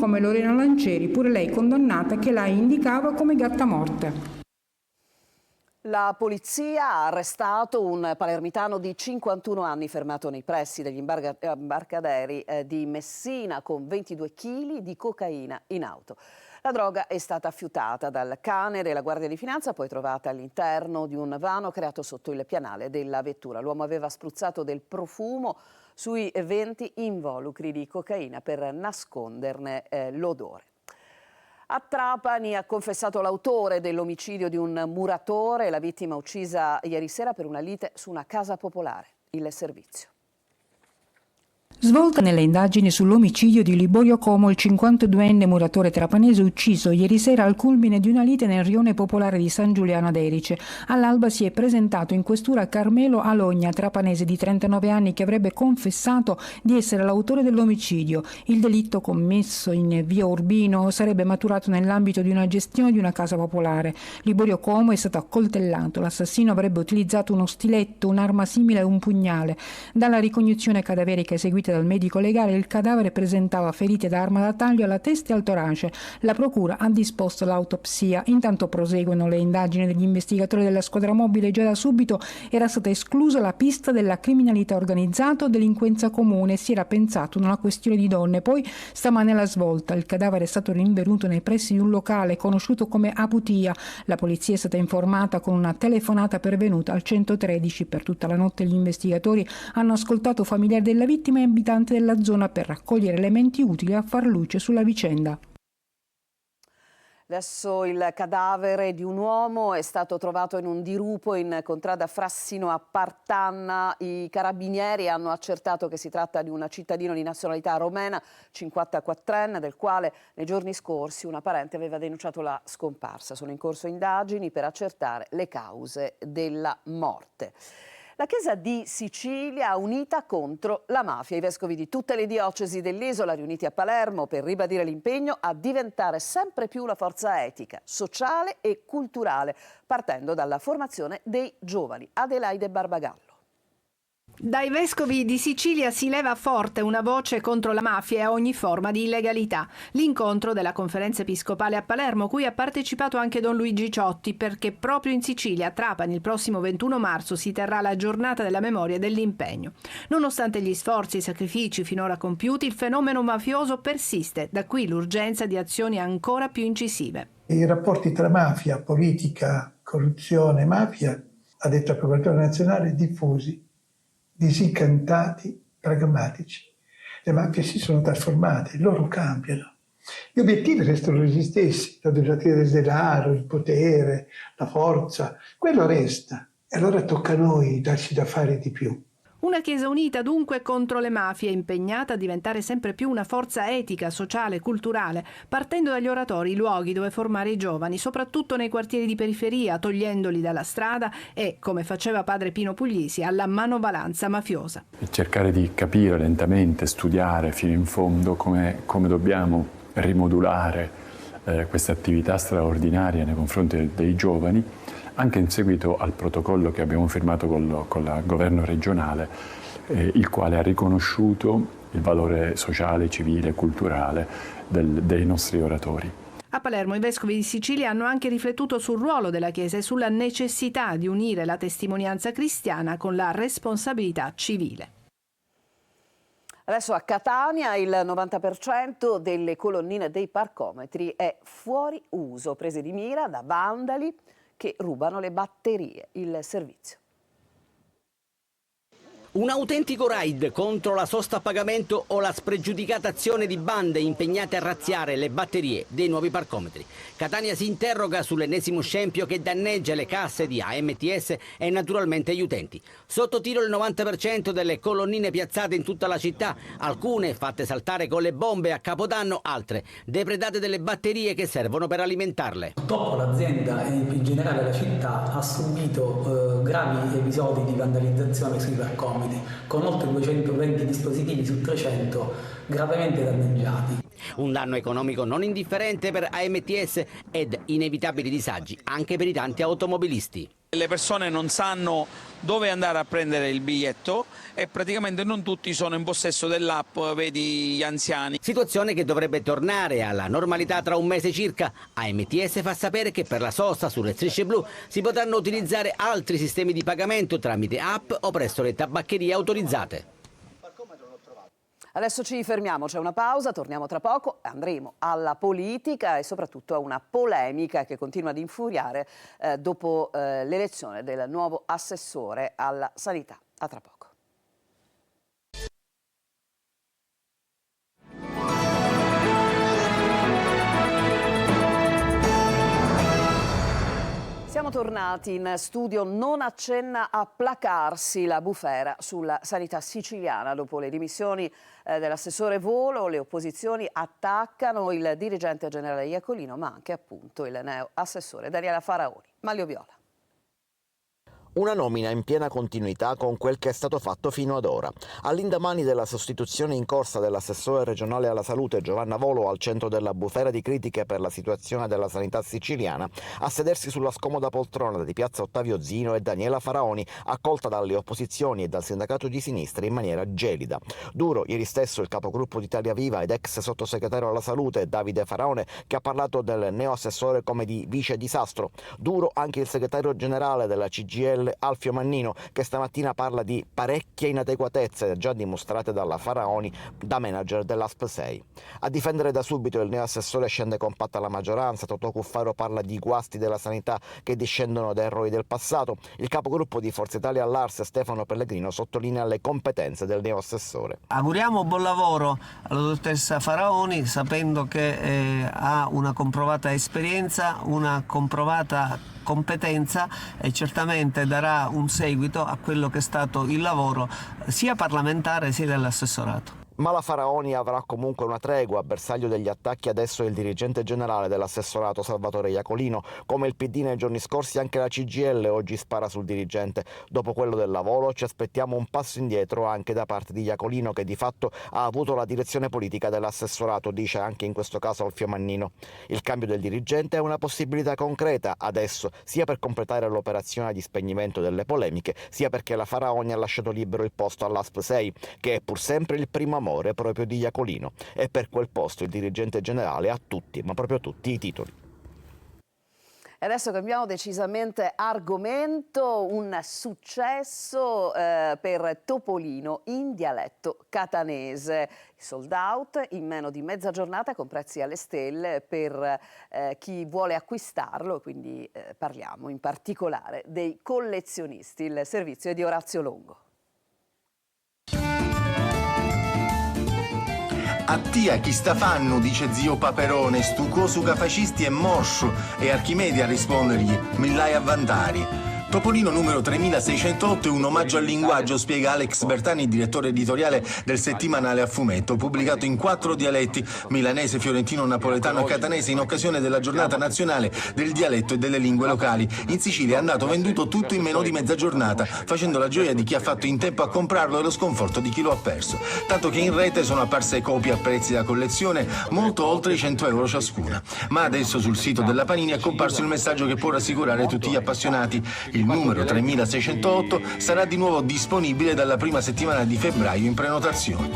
come Lorena Lancieri, pure lei condannata, che la indicava come gatta morta. La polizia ha arrestato un palermitano di 51 anni fermato nei pressi degli imbarcaderi di Messina con 22 kg di cocaina in auto. La droga è stata affiutata dal cane della Guardia di Finanza, poi trovata all'interno di un vano creato sotto il pianale della vettura. L'uomo aveva spruzzato del profumo sui 20 involucri di cocaina per nasconderne l'odore. A Trapani ha confessato l'autore dell'omicidio di un muratore, la vittima uccisa ieri sera per una lite su una casa popolare. Il servizio. Svolta nelle indagini sull'omicidio di Liborio Como, il 52enne muratore trapanese ucciso ieri sera al culmine di una lite nel rione popolare di San Giuliano ad Erice. All'alba si è presentato in questura Carmelo Alogna, trapanese di 39 anni, che avrebbe confessato di essere l'autore dell'omicidio. Il delitto, commesso in via Urbino, sarebbe maturato nell'ambito di una gestione di una casa popolare. Liborio Como è stato accoltellato. L'assassino avrebbe utilizzato uno stiletto, un'arma simile a un pugnale. Dalla ricognizione cadaverica eseguita dal medico legale, il cadavere presentava ferite da arma da taglio alla testa e al torace. La procura ha disposto l'autopsia. Intanto proseguono le indagini degli investigatori della squadra mobile. Già da subito era stata esclusa la pista della criminalità organizzata o delinquenza comune. Si era pensato a una questione di donne. Poi stamane la svolta. Il cadavere è stato rinvenuto nei pressi di un locale conosciuto come Aputia. La polizia è stata informata con una telefonata pervenuta al 113. Per tutta la notte gli investigatori hanno ascoltato familiari della vittima e abitanti della zona per raccogliere elementi utili a far luce sulla vicenda. Adesso il cadavere di un uomo è stato trovato in un dirupo in contrada Frassino a Partanna. I carabinieri hanno accertato che si tratta di un cittadino di nazionalità romena, 54enne, del quale nei giorni scorsi una parente aveva denunciato la scomparsa. Sono in corso indagini per accertare le cause della morte. La Chiesa di Sicilia unita contro la mafia. I vescovi di tutte le diocesi dell'isola riuniti a Palermo per ribadire l'impegno a diventare sempre più una forza etica, sociale e culturale, partendo dalla formazione dei giovani. Adelaide Barbagallo. Dai vescovi di Sicilia si leva forte una voce contro la mafia e ogni forma di illegalità. L'incontro della conferenza episcopale a Palermo, cui ha partecipato anche Don Luigi Ciotti, perché proprio in Sicilia, a Trapani, il prossimo 21 marzo si terrà la giornata della memoria e dell'impegno. Nonostante gli sforzi e i sacrifici finora compiuti, il fenomeno mafioso persiste. Da qui l'urgenza di azioni ancora più incisive. I rapporti tra mafia, politica, corruzione e mafia, ha detto il procuratore nazionale, diffusi, disincantati, pragmatici. Le mafie si sono trasformate, loro cambiano. Gli obiettivi restano gli stessi, la durata del denaro, il potere, la forza, quello resta. E allora tocca a noi darci da fare di più. Una Chiesa unita dunque contro le mafie, impegnata a diventare sempre più una forza etica, sociale, culturale, partendo dagli oratori, i luoghi dove formare i giovani, soprattutto nei quartieri di periferia, togliendoli dalla strada e, come faceva padre Pino Puglisi, alla manovalanza mafiosa. Cercare di capire lentamente, studiare fino in fondo come dobbiamo rimodulare questa attività straordinaria nei confronti dei giovani, anche in seguito al protocollo che abbiamo firmato con il governo regionale, il quale ha riconosciuto il valore sociale, civile e culturale dei nostri oratori. A Palermo i vescovi di Sicilia hanno anche riflettuto sul ruolo della Chiesa e sulla necessità di unire la testimonianza cristiana con la responsabilità civile. Adesso a Catania il 90% delle colonnine dei parcometri è fuori uso, prese di mira da vandali che rubano le batterie. Il servizio. Un autentico raid contro la sosta a pagamento o la spregiudicata azione di bande impegnate a razziare le batterie dei nuovi parcometri. Catania si interroga sull'ennesimo scempio che danneggia le casse di AMTS e naturalmente gli utenti. Sotto tiro il 90% delle colonnine piazzate in tutta la città, alcune fatte saltare con le bombe a capodanno, altre depredate delle batterie che servono per alimentarle. Purtroppo l'azienda e in generale la città ha subito gravi episodi di vandalizzazione sui parcometri, con oltre 220 dispositivi su 300 gravemente danneggiati. Un danno economico non indifferente per AMTS ed inevitabili disagi anche per i tanti automobilisti. Le persone non sanno dove andare a prendere il biglietto e praticamente non tutti sono in possesso dell'app, vedi gli anziani. Situazione che dovrebbe tornare alla normalità tra un mese circa. AMTS fa sapere che per la sosta sulle strisce blu si potranno utilizzare altri sistemi di pagamento tramite app o presso le tabaccherie autorizzate. Adesso ci fermiamo, c'è una pausa, torniamo tra poco, andremo alla politica e soprattutto a una polemica che continua ad infuriare dopo l'elezione del nuovo assessore alla sanità. A tra poco. Siamo tornati in studio, non accenna a placarsi la bufera sulla sanità siciliana. Dopo le dimissioni dell'assessore Volo, le opposizioni attaccano il dirigente generale Iacolino, ma anche appunto il neo assessore Daniela Faraoni. Maglio Viola. Una nomina in piena continuità con quel che è stato fatto fino ad ora. All'indomani della sostituzione in corsa dell'assessore regionale alla salute Giovanna Volo al centro della bufera di critiche per la situazione della sanità siciliana, a sedersi sulla scomoda poltrona di piazza Ottavio Zino è Daniela Faraoni, accolta dalle opposizioni e dal sindacato di sinistra in maniera gelida. Duro ieri stesso il capogruppo di Italia Viva ed ex sottosegretario alla salute Davide Faraone, che ha parlato del neo assessore come di vice disastro. Duro anche il segretario generale della CGIL Alfio Mannino, che stamattina parla di parecchie inadeguatezze già dimostrate dalla Faraoni da manager dell'ASP 6. A difendere da subito il neo assessore scende compatta la maggioranza. Totò Cuffaro parla di guasti della sanità che discendono da errori del passato. Il capogruppo di Forza Italia all'Ars Stefano Pellegrino sottolinea le competenze del neo assessore. Auguriamo buon lavoro alla dottoressa Faraoni, sapendo che ha una comprovata esperienza, una comprovata competenza e certamente darà un seguito a quello che è stato il lavoro sia parlamentare sia dell'assessorato. Ma la Faraoni avrà comunque una tregua. Bersaglio degli attacchi adesso è il dirigente generale dell'assessorato Salvatore Iacolino. Come il PD nei giorni scorsi, anche la CGIL oggi spara sul dirigente. Dopo quello del lavoro ci aspettiamo un passo indietro anche da parte di Iacolino, che di fatto ha avuto la direzione politica dell'assessorato, dice anche in questo caso Alfio Mannino. Il cambio del dirigente è una possibilità concreta adesso, sia per completare l'operazione di spegnimento delle polemiche, sia perché la Faraoni ha lasciato libero il posto all'ASP 6, che è pur sempre il primo amore proprio di Iacolino, e per quel posto il dirigente generale ha tutti, ma proprio tutti, i titoli. E adesso cambiamo decisamente argomento, un successo per Topolino in dialetto catanese. Sold out in meno di mezza giornata con prezzi alle stelle per chi vuole acquistarlo, quindi parliamo in particolare dei collezionisti. Il servizio è di Orazio Longo. A tia chi sta fanno, dice zio Paperone, stu cosu ca fascisti è moscio, e Archimede a rispondergli, millai a vantari. Topolino numero 3608 è un omaggio al linguaggio, spiega Alex Bertani, direttore editoriale del settimanale a fumetto, pubblicato in 4 dialetti, milanese, fiorentino, napoletano e catanese, in occasione della giornata nazionale del dialetto e delle lingue locali. In Sicilia è andato venduto tutto in meno di mezza giornata, facendo la gioia di chi ha fatto in tempo a comprarlo e lo sconforto di chi lo ha perso. Tanto che in rete sono apparse copie a prezzi da collezione molto oltre i 100 euro ciascuna. Ma adesso sul sito della Panini è comparso il messaggio che può rassicurare tutti gli appassionati. Il numero 3608 sarà di nuovo disponibile dalla prima settimana di febbraio in prenotazione.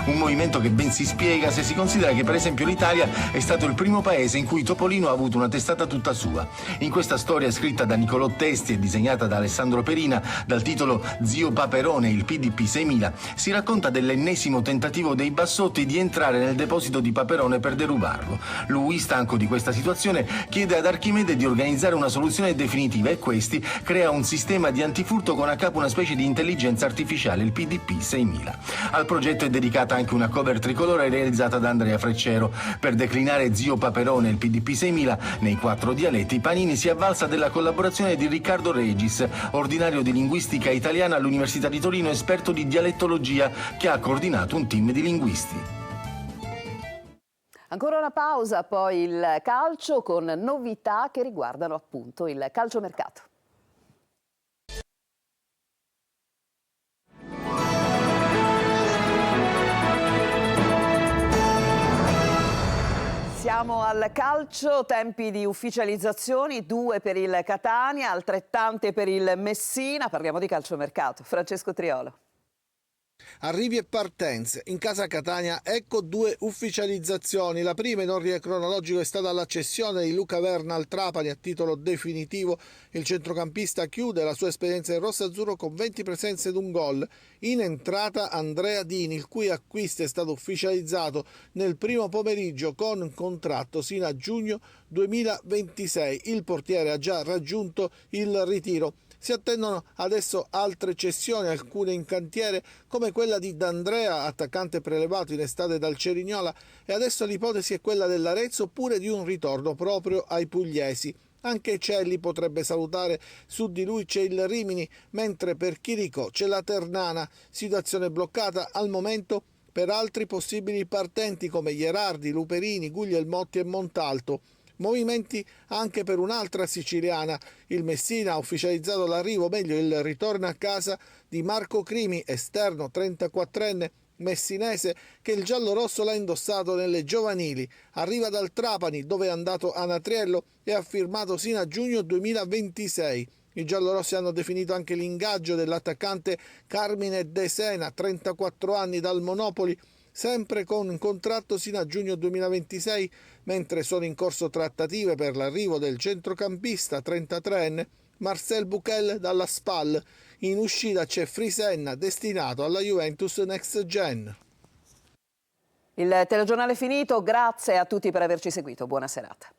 Un movimento che ben si spiega se si considera che per esempio l'Italia è stato il primo paese in cui Topolino ha avuto una testata tutta sua. In questa storia scritta da Nicolò Testi e disegnata da Alessandro Perina dal titolo Zio Paperone, il PDP 6000, si racconta dell'ennesimo tentativo dei Bassotti di entrare nel deposito di Paperone per derubarlo. Lui, stanco di questa situazione, chiede ad Archimede di organizzare una soluzione definitiva e questi crea un sistema di antifurto con a capo una specie di intelligenza artificiale, il PDP 6000. Al progetto è dedicata anche una cover tricolore realizzata da Andrea Freccero. Per declinare Zio Paperone, il PDP 6000, nei 4 dialetti, Panini si avvalsa della collaborazione di Riccardo Regis, ordinario di linguistica italiana all'Università di Torino, esperto di dialettologia, che ha coordinato un team di linguisti. Ancora una pausa, poi il calcio con novità che riguardano appunto il calciomercato. Siamo al calcio, tempi di ufficializzazioni, 2 per il Catania, altrettante per il Messina. Parliamo di calciomercato. Francesco Triolo. Arrivi e partenze. In casa Catania ecco 2 ufficializzazioni. La prima in ordine cronologico è stata la cessione di Luca Verna al Trapani a titolo definitivo. Il centrocampista chiude la sua esperienza in rosso-azzurro con 20 presenze ed un gol. In entrata Andrea Dini, il cui acquisto è stato ufficializzato nel primo pomeriggio con contratto sino a giugno 2026. Il portiere ha già raggiunto il ritiro. Si attendono adesso altre cessioni, alcune in cantiere, come quella di D'Andrea, attaccante prelevato in estate dal Cerignola, e adesso l'ipotesi è quella dell'Arezzo oppure di un ritorno proprio ai pugliesi. Anche Celli potrebbe salutare, su di lui c'è il Rimini, mentre per Chirico c'è la Ternana, situazione bloccata al momento per altri possibili partenti come Gherardi, Luperini, Guglielmotti e Montalto. Movimenti anche per un'altra siciliana. Il Messina ha ufficializzato l'arrivo, meglio il ritorno a casa di Marco Crimi, esterno 34enne messinese che il giallorosso l'ha indossato nelle giovanili. Arriva dal Trapani, dove è andato Anatriello, e ha firmato sino a giugno 2026. I giallorossi hanno definito anche l'ingaggio dell'attaccante Carmine De Sena, 34 anni, dal Monopoli, sempre con contratto sino a giugno 2026, mentre sono in corso trattative per l'arrivo del centrocampista 33enne Marcel Buchel dalla Spal. In uscita c'è Frisenna, destinato alla Juventus Next Gen. Il telegiornale è finito, grazie a tutti per averci seguito, buona serata.